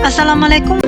Assalamualaikum.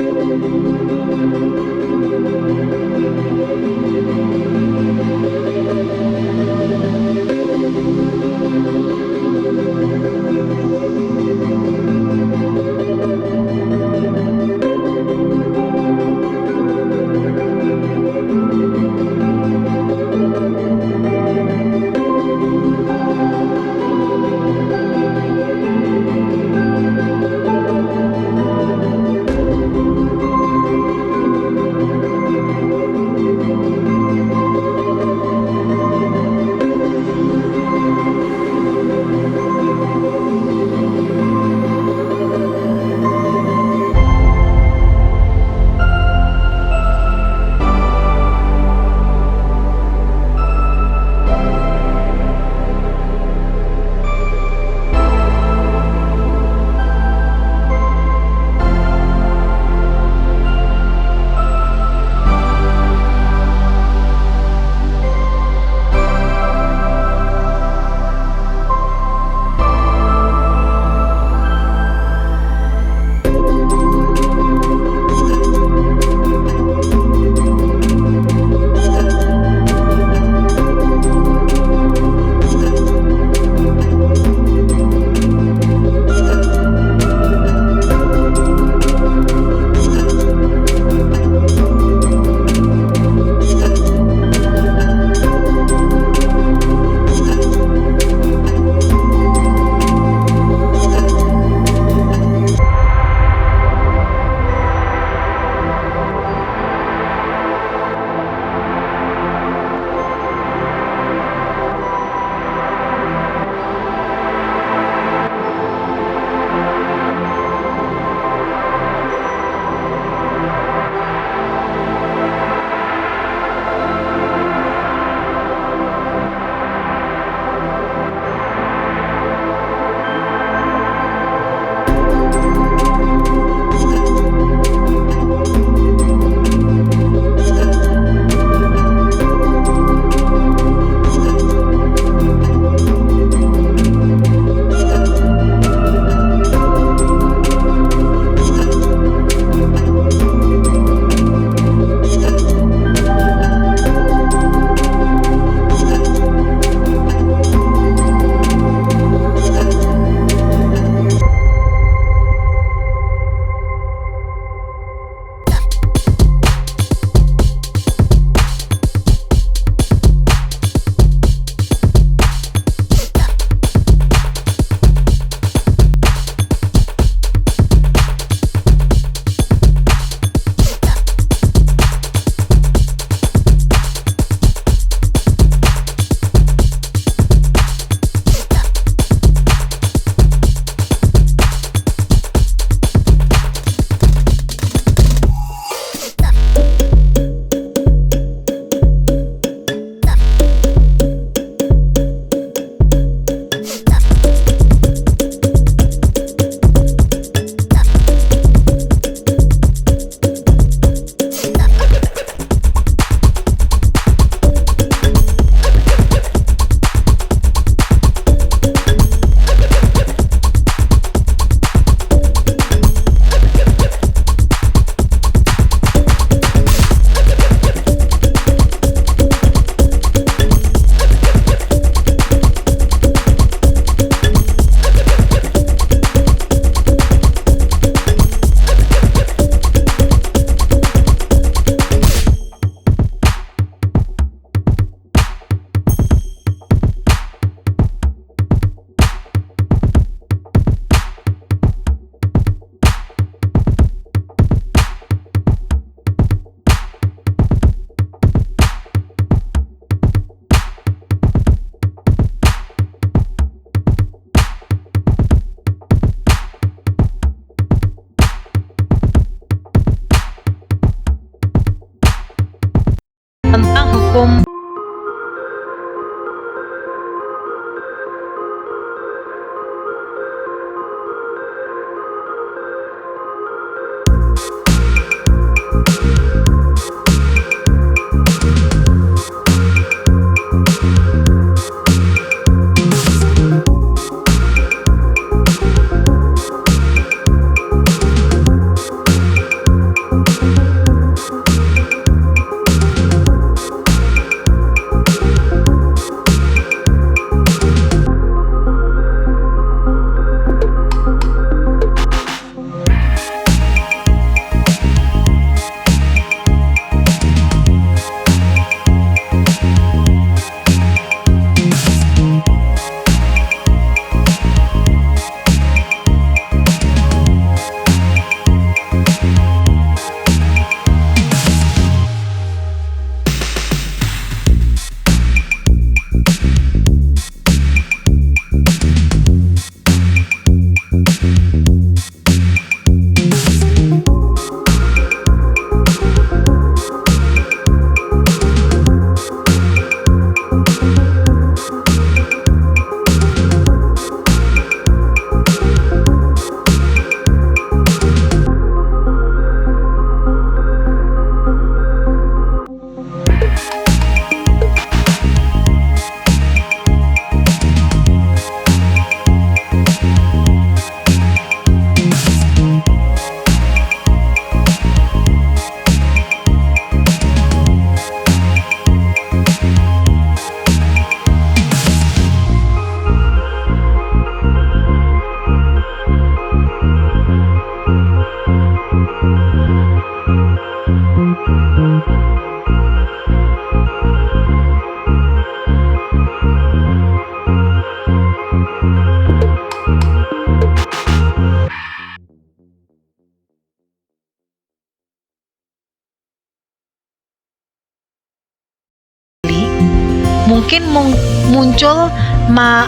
mungkin muncul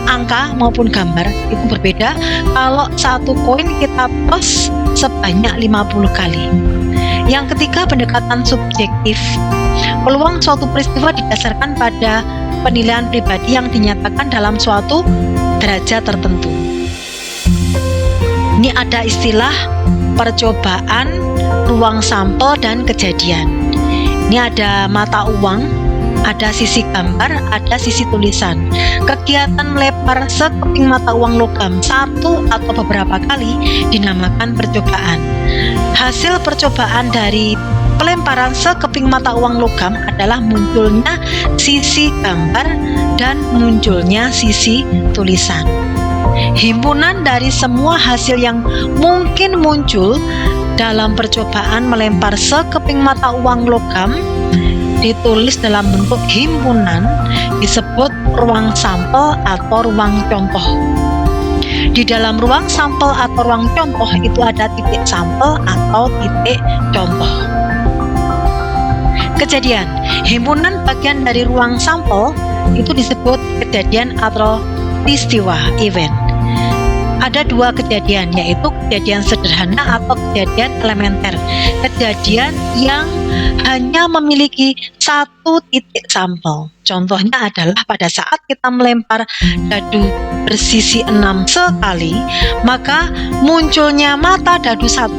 angka maupun gambar itu berbeda kalau satu koin kita tos sebanyak 50 kali. Yang ketiga, pendekatan subjektif. Peluang suatu peristiwa didasarkan pada penilaian pribadi yang dinyatakan dalam suatu derajat tertentu. Ini ada istilah percobaan, ruang sampel, dan kejadian. Ini ada mata uang, ada sisi gambar, ada sisi tulisan. Kegiatan melempar sekeping mata uang logam satu atau beberapa kali dinamakan percobaan. Hasil percobaan dari pelemparan sekeping mata uang logam adalah munculnya sisi gambar dan munculnya sisi tulisan. Himpunan dari semua hasil yang mungkin muncul dalam percobaan melempar sekeping mata uang logam ditulis dalam bentuk himpunan disebut ruang sampel atau ruang contoh. Di dalam ruang sampel atau ruang contoh itu ada titik sampel atau titik contoh. Kejadian, himpunan bagian dari ruang sampel itu disebut kejadian atau peristiwa, event. Ada dua kejadian, yaitu kejadian sederhana atau kejadian elementer. Kejadian yang hanya memiliki satu titik sampel. Contohnya adalah pada saat kita melempar dadu bersisi 6 sekali, maka munculnya mata dadu 1.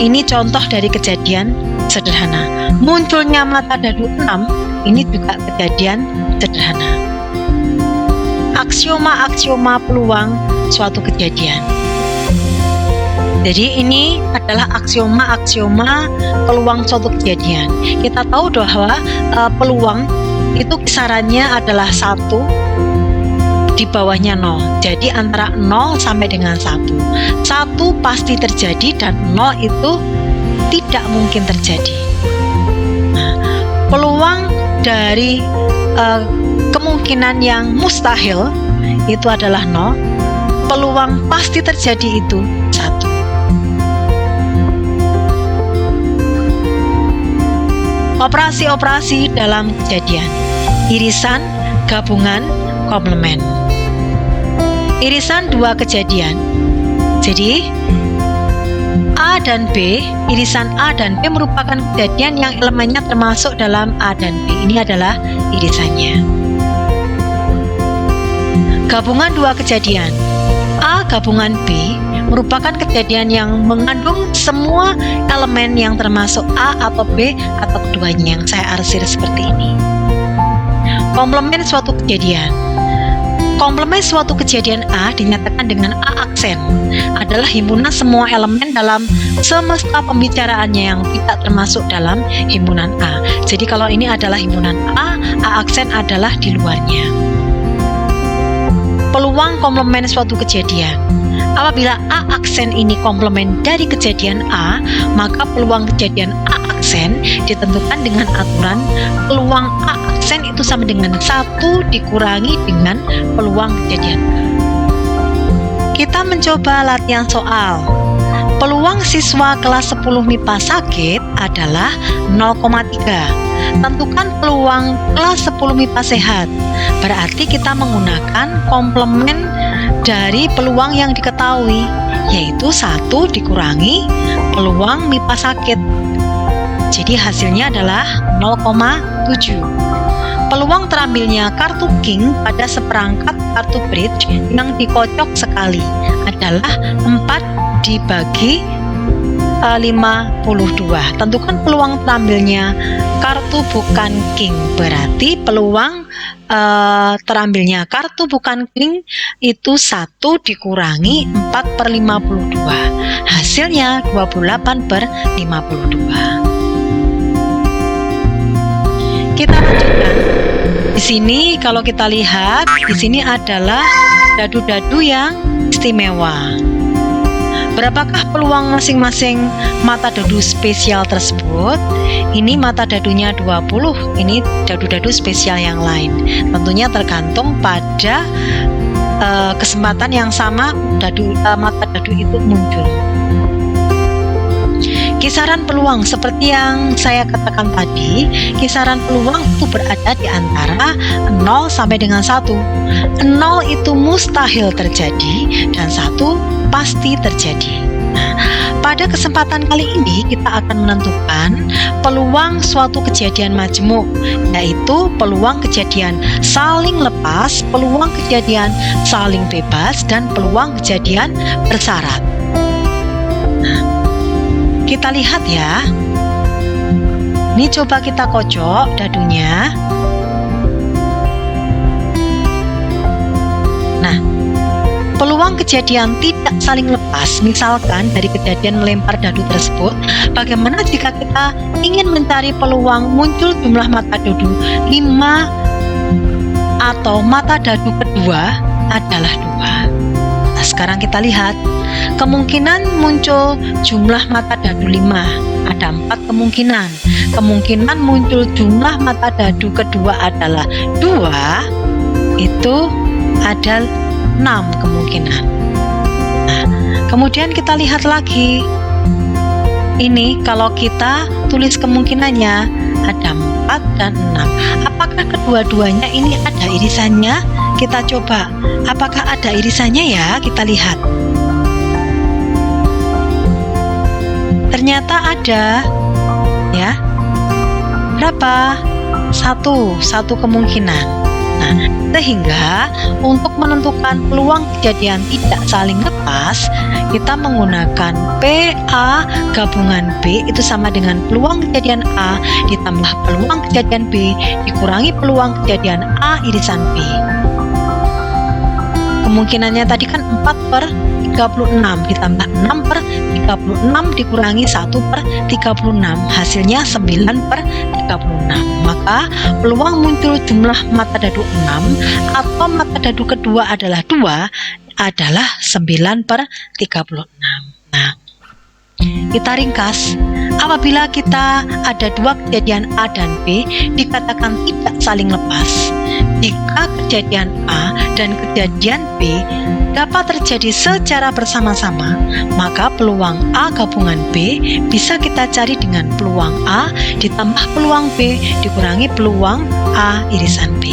Ini contoh dari kejadian sederhana. Munculnya mata dadu 6, ini juga kejadian sederhana. Aksioma-aksioma peluang suatu kejadian. Jadi ini adalah aksioma-aksioma peluang suatu kejadian. Kita tahu bahwa peluang itu kisarannya adalah 1, di bawahnya 0. Jadi antara 0 sampai dengan 1. 1 pasti terjadi dan 0 itu tidak mungkin terjadi. Nah, peluang dari kemungkinan yang mustahil itu adalah 0. Peluang pasti terjadi itu 1. Operasi-operasi dalam kejadian. Irisan, gabungan, komplement. Irisan dua kejadian. Jadi A dan B, irisan A dan B merupakan kejadian yang elemennya termasuk dalam A dan B. Ini adalah irisannya. Gabungan dua kejadian. A gabungan B merupakan kejadian yang mengandung semua elemen yang termasuk A atau B atau keduanya, yang saya arsir seperti ini. Komplement suatu kejadian. Komplement suatu kejadian A dinyatakan dengan A aksen adalah himpunan semua elemen dalam semesta pembicaraannya yang tidak termasuk dalam himpunan A. Jadi kalau ini adalah himpunan A aksen adalah di luarnya. Peluang komplement suatu kejadian. Apabila A aksen ini komplement dari kejadian A, maka peluang kejadian A aksen ditentukan dengan aturan peluang A aksen itu sama dengan 1 dikurangi dengan peluang kejadian A. Kita mencoba latihan soal. Peluang siswa kelas 10 MIPA sakit adalah 0,3. Tentukan peluang kelas 10 MIPA sehat. Berarti kita menggunakan komplement dari peluang yang diketahui, yaitu 1 dikurangi peluang MIPA sakit. Jadi hasilnya adalah 0,7. Peluang terambilnya kartu king pada seperangkat kartu bridge yang dikocok sekali adalah 4 dibagi 52. Tentukan peluang terambilnya kartu bukan king. Berarti peluang terambilnya kartu bukan king itu 1 dikurangi 4/52. Hasilnya 28/52. Kita lanjutkan. Di sini kalau kita lihat, di sini adalah dadu-dadu yang istimewa. Berapakah peluang masing-masing mata dadu spesial tersebut? Ini mata dadunya 20, ini dadu-dadu spesial yang lain. Tentunya tergantung pada kesempatan yang sama mata dadu itu muncul. Kisaran peluang seperti yang saya katakan tadi, kisaran peluang itu berada di antara 0 sampai dengan 1. 0 itu mustahil terjadi dan 1 pasti terjadi. Nah, pada kesempatan kali ini kita akan menentukan peluang suatu kejadian majmuk, yaitu peluang kejadian saling lepas, peluang kejadian saling bebas, dan peluang kejadian bersyarat. Nah, kita lihat ya. Ini coba kita kocok dadunya. Nah, peluang kejadian tidak saling lepas, misalkan dari kejadian melempar dadu tersebut, bagaimana jika kita ingin mencari peluang muncul jumlah mata dadu 5 atau mata dadu kedua adalah 2. Nah, sekarang kita lihat kemungkinan muncul jumlah mata dadu 5. Ada 4 kemungkinan. Kemungkinan muncul jumlah mata dadu kedua adalah 2. Itu ada 6 kemungkinan. Nah, kemudian kita lihat lagi. Ini kalau kita tulis kemungkinannya ada 4 dan 6. Apakah kedua-duanya ini ada irisannya? Kita coba. Apakah ada irisannya ya? Kita lihat. Ternyata ada, ya. Berapa? Satu kemungkinan. Nah, sehingga untuk menentukan peluang kejadian tidak saling lepas, kita menggunakan PA gabungan B itu sama dengan peluang kejadian A ditambah peluang kejadian B dikurangi peluang kejadian A irisan B. Kemungkinannya tadi kan 4/36 ditambah 6/36 dikurangi 1/36, hasilnya 9/36. Maka peluang muncul jumlah mata dadu 6 atau mata dadu kedua adalah 2 adalah 9/36. Nah, kita ringkas. Apabila kita ada 2 kejadian A dan B dikatakan tidak saling lepas. Jika kejadian A dan kejadian B dapat terjadi secara bersama-sama, maka peluang A gabungan B bisa kita cari dengan peluang A ditambah peluang B dikurangi peluang A irisan B.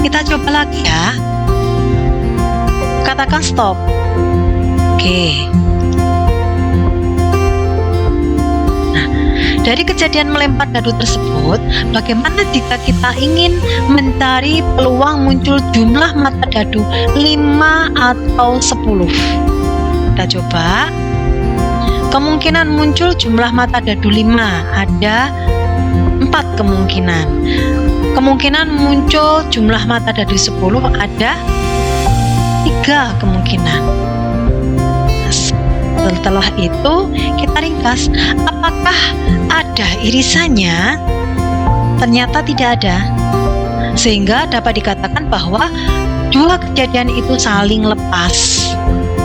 Kita coba lagi ya. Katakan stop. Oke. Dari kejadian melempar dadu tersebut, bagaimana jika kita ingin mencari peluang muncul jumlah mata dadu 5 atau 10? Kita coba. Kemungkinan muncul jumlah mata dadu 5 ada 4 kemungkinan. Kemungkinan muncul jumlah mata dadu 10 ada 3 kemungkinan. Setelah itu kita ringkas, apakah ada irisannya? Ternyata tidak ada, sehingga dapat dikatakan bahwa 2 kejadian itu saling lepas.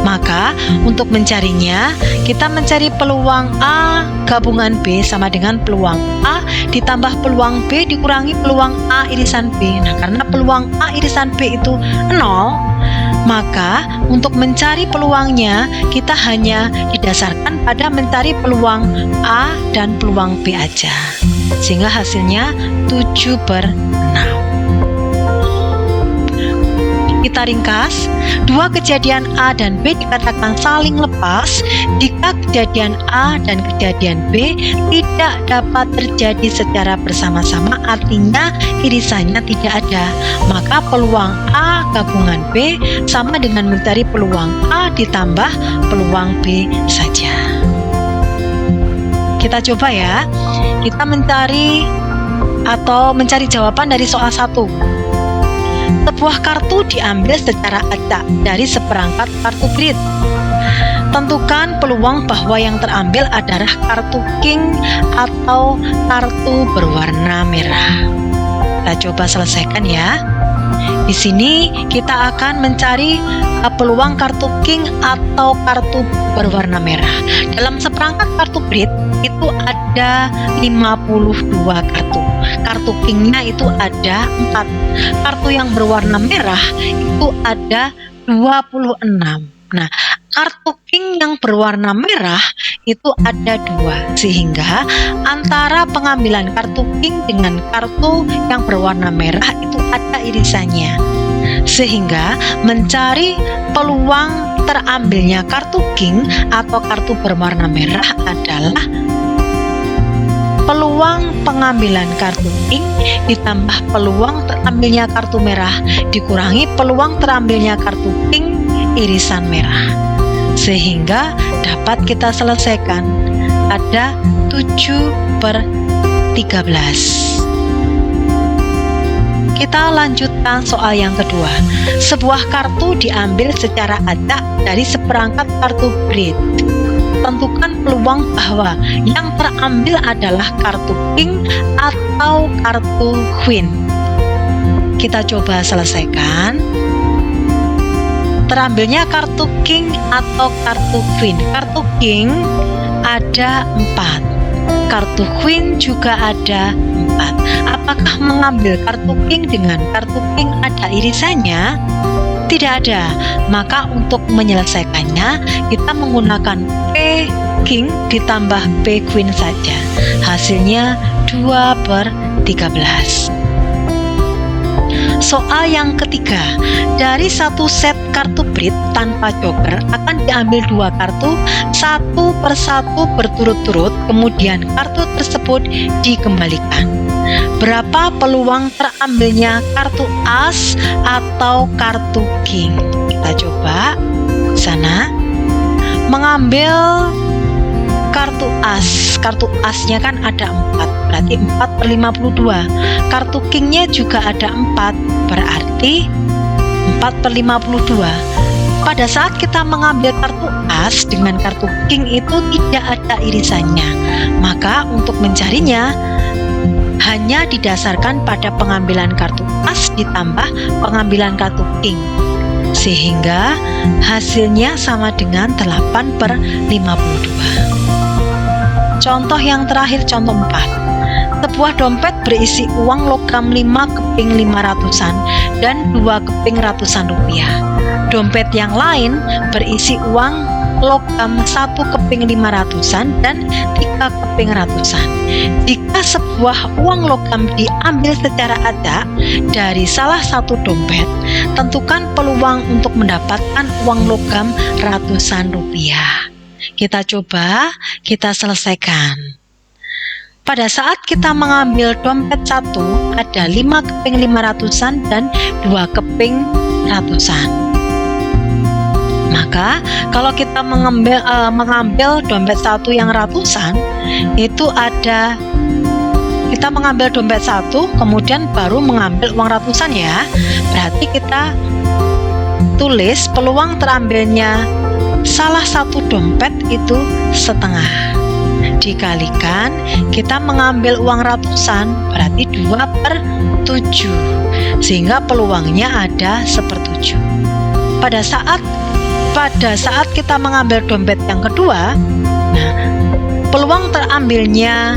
Maka untuk mencarinya, kita mencari peluang A gabungan B sama dengan peluang A ditambah peluang B dikurangi peluang A irisan B. Nah, karena peluang A irisan B itu 0, maka untuk mencari peluangnya kita hanya didasarkan pada mencari peluang A dan peluang B aja, sehingga hasilnya 7/6. Kita ringkas, 2 kejadian A dan B dikatakan saling lepas jika kejadian A dan kejadian B tidak dapat terjadi secara bersama-sama, artinya irisannya tidak ada. Maka peluang A gabungan B sama dengan mencari peluang A ditambah peluang B saja. Kita coba ya, kita mencari jawaban dari soal 1. Sebuah kartu diambil secara acak dari seperangkat kartu grid. Tentukan peluang bahwa yang terambil adalah kartu king atau kartu berwarna merah. Kita coba selesaikan ya. Di sini kita akan mencari peluang kartu king atau kartu berwarna merah. Dalam seperangkat kartu grid itu ada 52 kartu. Kartu kingnya itu ada 4. Kartu yang berwarna merah itu ada 26. Nah, kartu king yang berwarna merah itu ada 2, sehingga antara pengambilan kartu king dengan kartu yang berwarna merah itu ada irisannya. Sehingga mencari peluang terambilnya kartu king atau kartu berwarna merah adalah peluang pengambilan kartu king ditambah peluang terambilnya kartu merah dikurangi peluang terambilnya kartu king irisan merah, sehingga dapat kita selesaikan ada 7/13. Kita lanjutkan soal yang kedua. Sebuah kartu diambil secara acak dari seperangkat kartu bridge. Tentukan peluang bahwa yang terambil adalah kartu king atau kartu queen. Kita coba selesaikan. Terambilnya kartu king atau kartu queen. Kartu king ada 4, kartu queen juga ada 4. Apakah mengambil kartu king dengan kartu king ada irisannya? Tidak ada. Maka untuk menyelesaikannya kita menggunakan P king ditambah P queen saja. Hasilnya 2/13. Soal yang ketiga, dari satu set kartu bridge tanpa joker akan diambil 2 kartu satu persatu berturut-turut, kemudian kartu tersebut dikembalikan. Berapa peluang terambilnya kartu as atau kartu king? Kita coba sana mengambil kartu as. Kartu asnya kan ada 4, berarti 4/52. Kartu kingnya juga ada 4, berarti 4/52. Pada saat kita mengambil kartu as dengan kartu king itu tidak ada irisannya, maka untuk mencarinya hanya didasarkan pada pengambilan kartu as ditambah pengambilan kartu king, sehingga hasilnya sama dengan 8/52. Contoh yang terakhir, contoh 4. Sebuah dompet berisi uang logam 5 keping 500-an dan 2 keping ratusan rupiah. Dompet yang lain berisi uang logam 1 keping 500-an dan 3 keping ratusan. Jika sebuah uang logam diambil secara acak dari salah satu dompet, tentukan peluang untuk mendapatkan uang logam ratusan rupiah. Kita coba, kita selesaikan. Pada saat kita mengambil dompet 1 ada 5 keping 500-an dan 2 keping ratusan. Maka kalau kita mengambil dompet 1 yang ratusan, itu ada, kita mengambil dompet 1 kemudian baru mengambil uang ratusan ya. Berarti kita tulis peluang terambilnya salah satu dompet itu setengah, dikalikan kita mengambil uang ratusan, berarti 2/7, sehingga peluangnya ada 1/7. Pada saat kita mengambil dompet yang kedua, nah, peluang terambilnya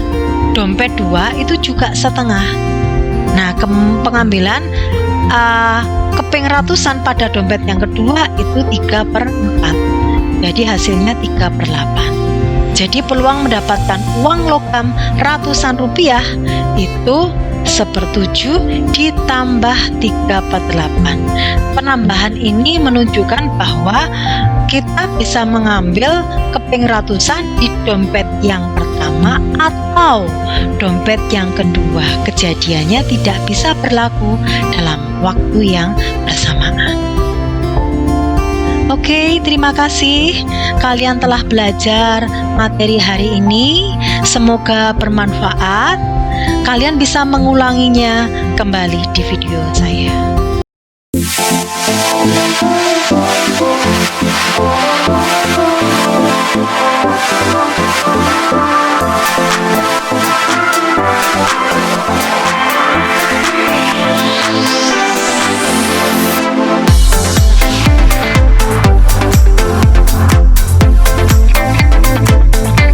dompet 2 itu juga setengah. Nah, pengambilan keping ratusan pada dompet yang kedua itu 3/4. Jadi hasilnya 3/8. Jadi peluang mendapatkan uang logam ratusan rupiah itu 1/7 ditambah 3/8. Penambahan ini menunjukkan bahwa kita bisa mengambil keping ratusan di dompet yang pertama atau dompet yang kedua. Kejadiannya tidak bisa berlaku dalam waktu yang bersamaan. Oke, terima kasih kalian telah belajar materi hari ini. Semoga bermanfaat. Kalian bisa mengulanginya kembali di video saya.